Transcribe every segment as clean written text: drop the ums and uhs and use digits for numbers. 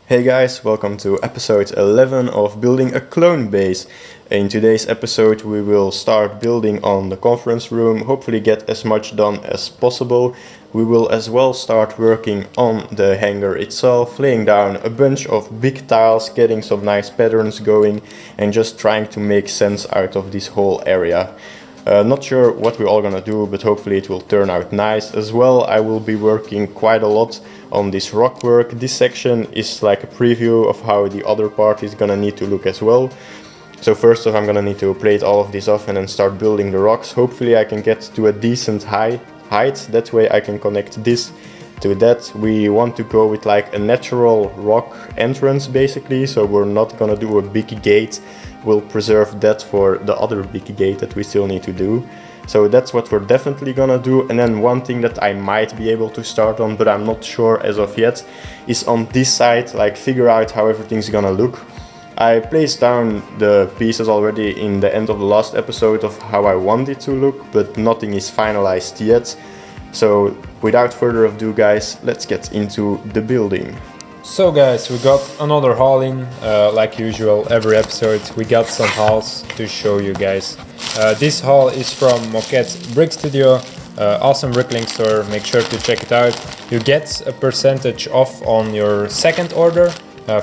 Hey guys, welcome to episode 11 of Building a Clone Base. In today's episode we will start building on the conference room, hopefully get as much done as possible. We will as well start working on the hangar itself, laying down a bunch of big tiles, getting some nice patterns going and just trying to make sense out of this whole area. Not sure what we're all gonna do, but hopefully it will turn out nice. As well, I will be working quite a lot on this rock work. This section is like a preview of how the other part is gonna need to look as well. So first off, I'm gonna need to plate all of this off and then start building the rocks. Hopefully I can get to a decent height. That way I can connect this to that. We want to go with like a natural rock entrance basically, so we're not gonna do a big gate. We'll preserve that for the other big gate that we still need to do. So that's what we're definitely gonna do. And then one thing that I might be able to start on, but I'm not sure as of yet, is on this side, like figure out how everything's gonna look. I placed down the pieces already in the end of the last episode of how I want it to look, but nothing is finalized yet. So without further ado guys, let's get into the building. So guys, we got another haul in, like usual every episode we got some hauls to show you guys. This haul is from Moquette's Brick Studio, awesome brickling store, make sure to check it out. You get a percentage off on your second order.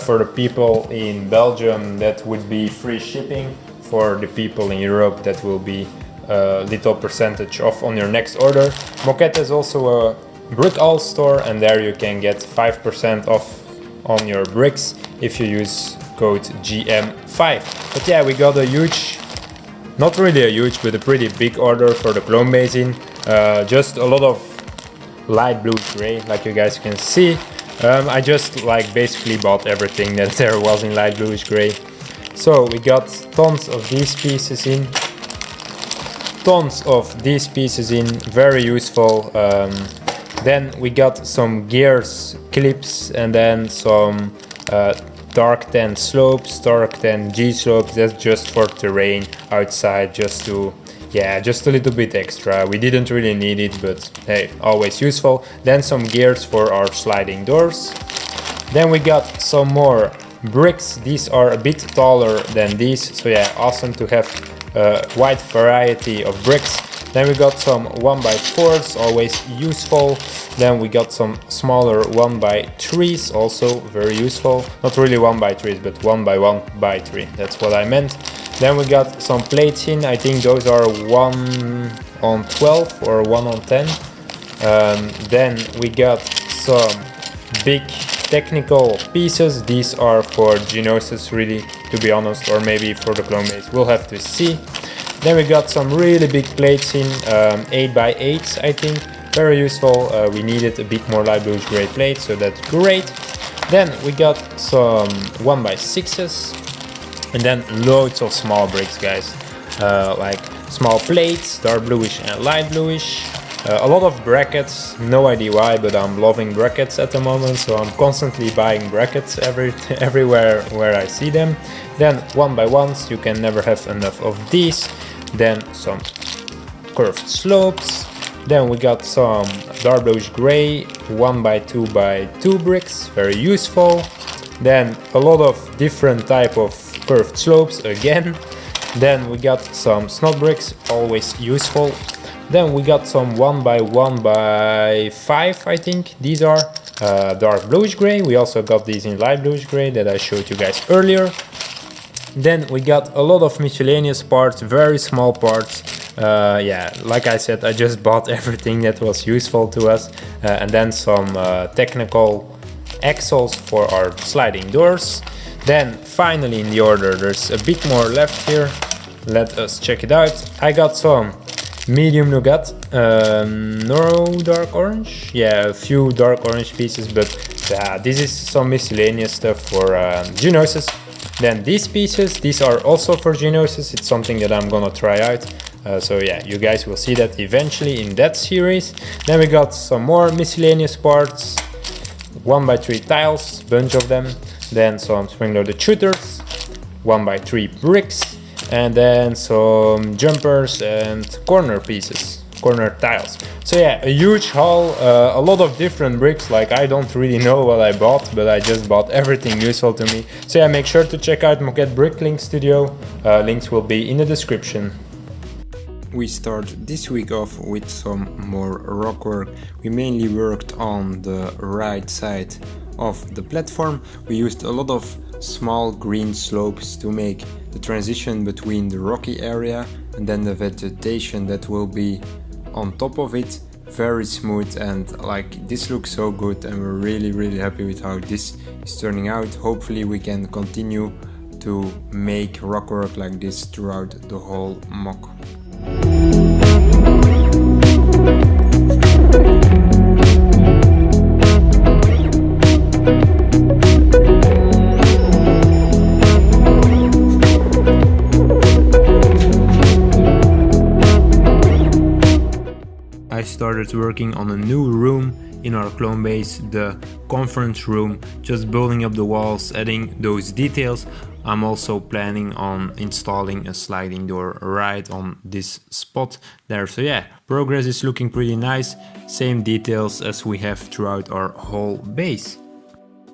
For the people in Belgium that would be free shipping, for the people in Europe that will be a little percentage off on your next order. Moquette is also a brick all store and there you can get 5% off on your bricks if you use code GM5. But yeah, we got a huge, not really a huge, but a pretty big order for the clone basin. Just a lot of light blue gray, like you guys can see. I just like basically bought everything that there was in light bluish gray. So we got tons of these pieces in. Very useful. Then we got some gears clips and then some dark 10 slopes, dark 10 G slopes. That's just for terrain outside, just to, yeah, just a little bit extra. We didn't really need it, but hey, always useful. Then some gears for our sliding doors. Then we got some more bricks. These are a bit taller than these, so yeah, awesome to have a wide variety of bricks. Then we got some 1x4s, always useful. Then we got some smaller 1x3s, also very useful. Not really 1x3s, but 1x1x3, that's what I meant. Then we got some plates in, I think those are 1 on 12 or 1 on 10. Then we got some big technical pieces. These are for Geonosis really, to be honest, or maybe for the clone base, we'll have to see. Then we got some really big plates in, 8x8s I think, very useful. We needed a bit more light bluish gray plates, so that's great. Then we got some 1x6s and then loads of small bricks guys, like small plates, dark bluish and light bluish. A lot of brackets, no idea why, but I'm loving brackets at the moment, so I'm constantly buying brackets everywhere where I see them. Then 1x1s, you can never have enough of these. Then some curved slopes. Then we got some dark bluish gray 1x2x2 bricks, very useful. Then a lot of different type of curved slopes again. Then we got some snot bricks, always useful. Then we got some 1x1x5 I think these are, dark bluish gray. We also got these in light bluish gray that I showed you guys earlier. Then we got a lot of miscellaneous parts, very small parts. Yeah, like I said, I just bought everything that was useful to us. And then some technical axles for our sliding doors. Then finally in the order, there's a bit more left here. Let us check it out. I got some medium nougat, no dark orange. Yeah, a few dark orange pieces, but yeah, this is some miscellaneous stuff for Geonosis. Then these pieces, these are also for Geonosis. It's something that I'm gonna try out. So yeah, you guys will see that eventually in that series. Then we got some more miscellaneous parts, 1x3 tiles, bunch of them. Then some spring-loaded shooters, 1x3 bricks, and then some jumpers and corner pieces. corner tiles. So yeah, a huge haul, a lot of different bricks. Like, I don't really know what I bought, but I just bought everything useful to me. So yeah, make sure to check out Moquette Bricklink Studio. Links will be in the description. We start this week off with some more rock work. We mainly worked on the right side of the platform. We used a lot of small green slopes to make the transition between the rocky area and then the vegetation that will be on top of it. Very smooth, and like, this looks so good, and we're really happy with how this is turning out. Hopefully we can continue to make rock work like this throughout the whole mock. I started working on a new room in our clone base, the conference room, just building up the walls, adding those details. I'm also planning on installing a sliding door right on this spot there. So yeah, progress is looking pretty nice, same details as we have throughout our whole base.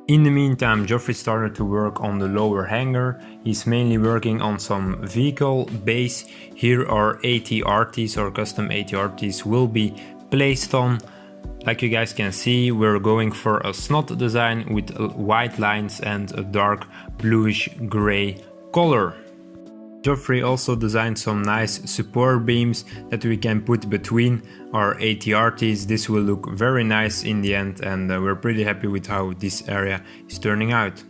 In the meantime, Geoffrey started to work on the lower hangar. He's mainly working on some vehicle base. Here our ATRTs, or custom ATRTs, will be placed on. Like you guys can see, we're going for a snot design with white lines and a dark bluish gray color. Geoffrey also designed some nice support beams that we can put between our ATRTs. This will look very nice in the end, and we're pretty happy with how this area is turning out.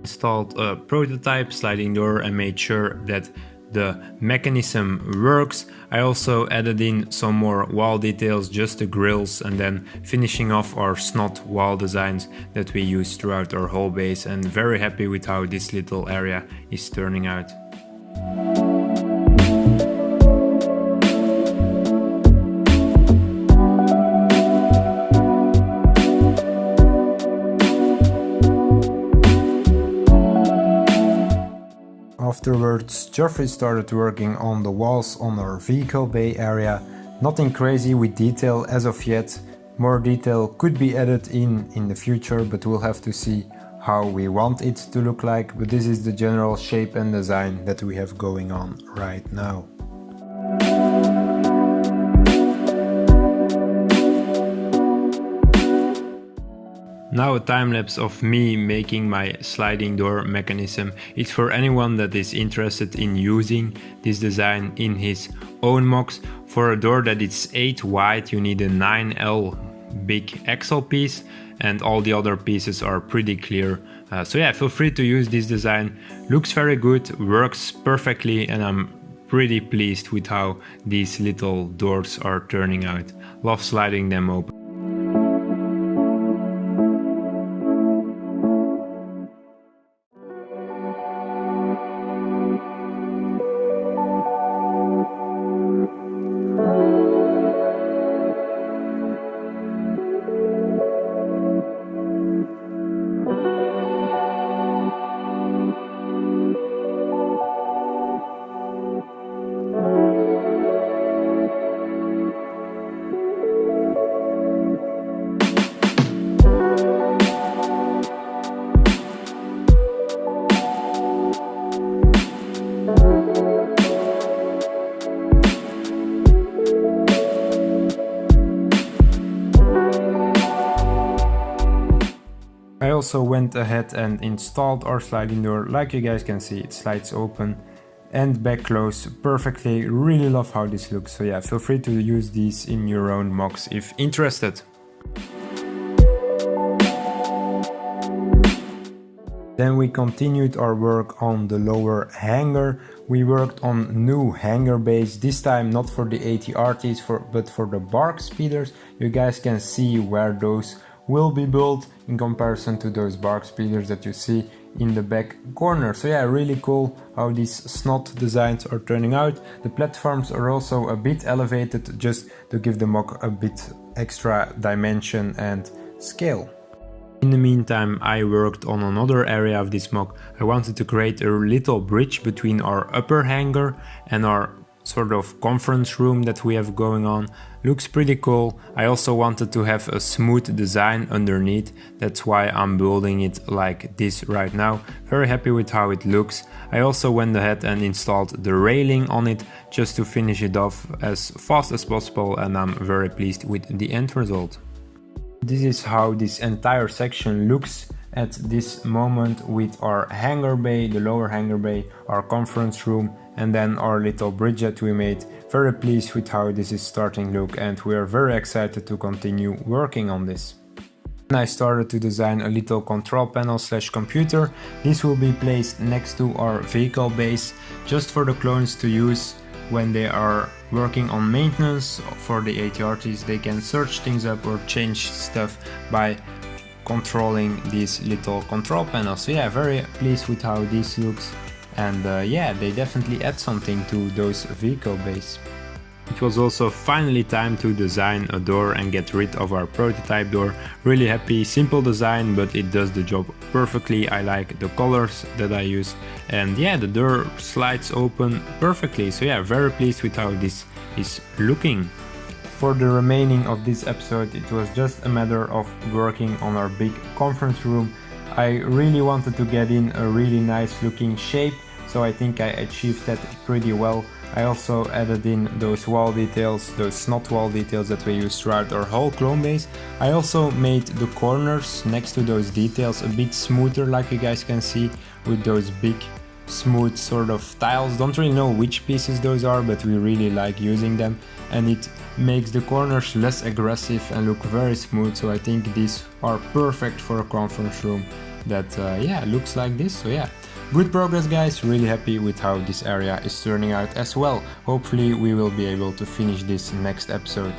Installed a prototype sliding door and made sure that the mechanism works. I also added in some more wall details, just the grills, and then finishing off our snot wall designs that we use throughout our whole base, and very happy with how this little area is turning out. Afterwards, Geoffrey started working on the walls on our vehicle bay area. Nothing crazy with detail as of yet. More detail could be added in the future, but we'll have to see how we want it to look like. But this is the general shape and design that we have going on right now. Now a time lapse of me making my sliding door mechanism. It's for anyone that is interested in using this design in his own mocs. For a door that is 8 wide, you need a 9L big axle piece, and all the other pieces are pretty clear. So yeah, feel free to use this design. Looks very good, works perfectly, and I'm pretty pleased with how these little doors are turning out. Love sliding them open. I also went ahead and installed our sliding door. Like you guys can see, it slides open and back close perfectly. Really love how this looks. So yeah, feel free to use these in your own mocs if interested. Then we continued our work on the lower hangar. We worked on new hangar base, this time not for the ATRTs but for the bark speeders. You guys can see where those will be built in comparison to those bark speeders that you see in the back corner. So yeah, really cool how these snot designs are turning out. The platforms are also a bit elevated just to give the mock a bit extra dimension and scale. In the meantime, I worked on another area of this mock. I wanted to create a little bridge between our upper hangar and our sort of conference room that we have going on. Looks pretty cool. I also wanted to have a smooth design underneath. That's why I'm building it like this right now. Very happy with how it looks. I also went ahead and installed the railing on it just to finish it off as fast as possible, and I'm very pleased with the end result. This is how this entire section looks at this moment with our hangar bay, the lower hangar bay, our conference room, and then our little bridge that we made. Very pleased with how this is starting to look, and we are very excited to continue working on this. And I started to design a little control panel / computer. This will be placed next to our vehicle base just for the clones to use when they are working on maintenance for the ATRTs. They can search things up or change stuff by controlling these little control panels. So yeah, very pleased with how this looks, and yeah, they definitely add something to those vehicle bays. It was also finally time to design a door and get rid of our prototype door. Really happy, simple design, but it does the job perfectly. I like the colors that I used, and yeah, the door slides open perfectly. So yeah, very pleased with how this is looking. For the remaining of this episode, it was just a matter of working on our big conference room. I really wanted to get in a really nice looking shape, so I think I achieved that pretty well. I also added in those wall details, those snot wall details that we used throughout our whole clone base. I also made the corners next to those details a bit smoother, like you guys can see, with those big smooth sort of tiles. Don't really know which pieces those are, but we really like using them, and it makes the corners less aggressive and look very smooth. So I think these are perfect for a conference room that yeah, looks like this. So yeah, good progress guys, really happy with how this area is turning out as well. Hopefully we will be able to finish this next episode.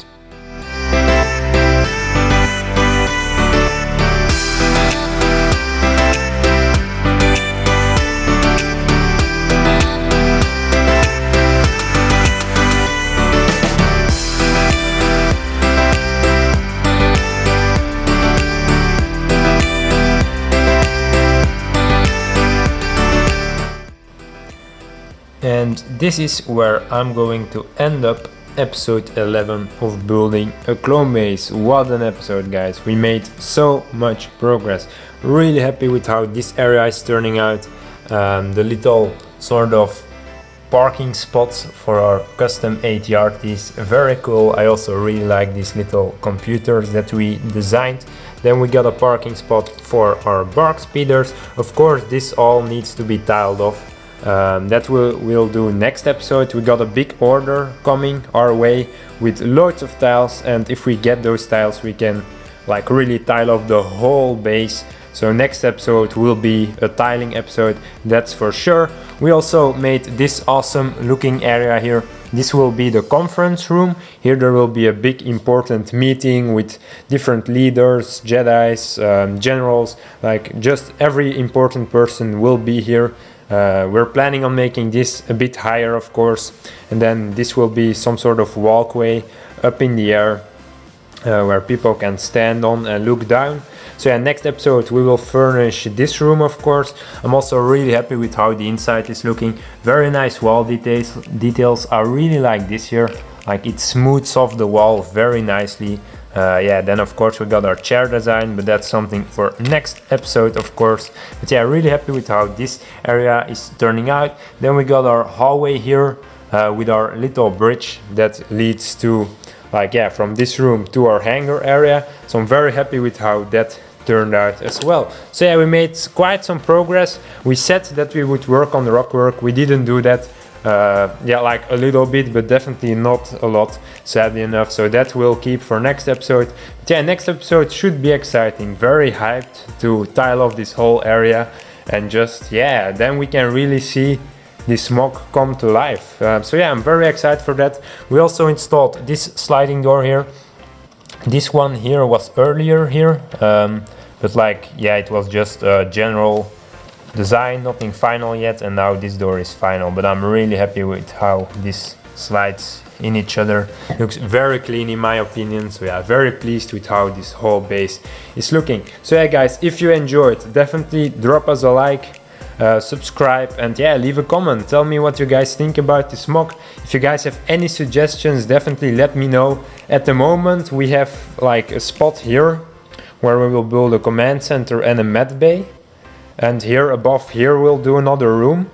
And this is where I'm going to end up episode 11 of Building a Clone Base. What an episode guys, we made so much progress. Really happy with how this area is turning out. The little sort of parking spots for our custom ATRTs, very cool. I also really like these little computers that we designed. Then we got a parking spot for our bark speeders. Of course this all needs to be tiled off. That we'll do next episode. We got a big order coming our way with loads of tiles, and if we get those tiles we can like really tile off the whole base. So next episode will be a tiling episode, that's for sure. We also made this awesome looking area here. This will be the conference room. Here there will be a big important meeting with different leaders, Jedis, generals, like just every important person will be here. We're planning on making this a bit higher of course, and then this will be some sort of walkway up in the air where people can stand on and look down. So yeah, next episode we will furnish this room of course. I'm also really happy with how the inside is looking. Very nice wall details. I really like this here, like it smooths off the wall very nicely. Yeah, then of course we got our chair design, but that's something for next episode of course. But yeah, really happy with how this area is turning out. Then we got our hallway here with our little bridge that leads to, like, yeah, from this room to our hangar area. So I'm very happy with how that turned out as well. So yeah, we made quite some progress. We said that we would work on the rockwork, we didn't do that. Yeah, like a little bit, but definitely not a lot, sadly enough. So that will keep for next episode. But yeah, next episode should be exciting. Very hyped to tile off this whole area, and just, yeah, then we can really see this mock come to life. So yeah, I'm very excited for that. We also installed this sliding door here. This one here was earlier here, but like, yeah, it was just a general design, nothing final yet, and now this door is final, but I'm really happy with how this slides in each other. Looks very clean in my opinion, so yeah, very pleased with how this whole base is looking. So yeah guys, if you enjoyed, definitely drop us a like, subscribe, and yeah, leave a comment. Tell me what you guys think about this mock. If you guys have any suggestions, definitely let me know. At the moment we have like a spot here where we will build a command center and a med bay, and here above here we'll do another room.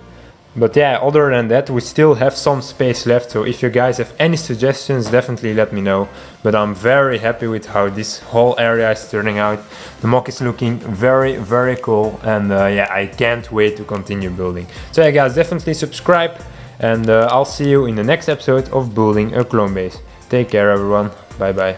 But yeah, other than that we still have some space left, so if you guys have any suggestions, definitely let me know. But I'm very happy with how this whole area is turning out. The mock is looking very, very cool, and yeah, I can't wait to continue building. So yeah guys, definitely subscribe, and I'll see you in the next episode of Building a Clone Base. Take care everyone, bye bye.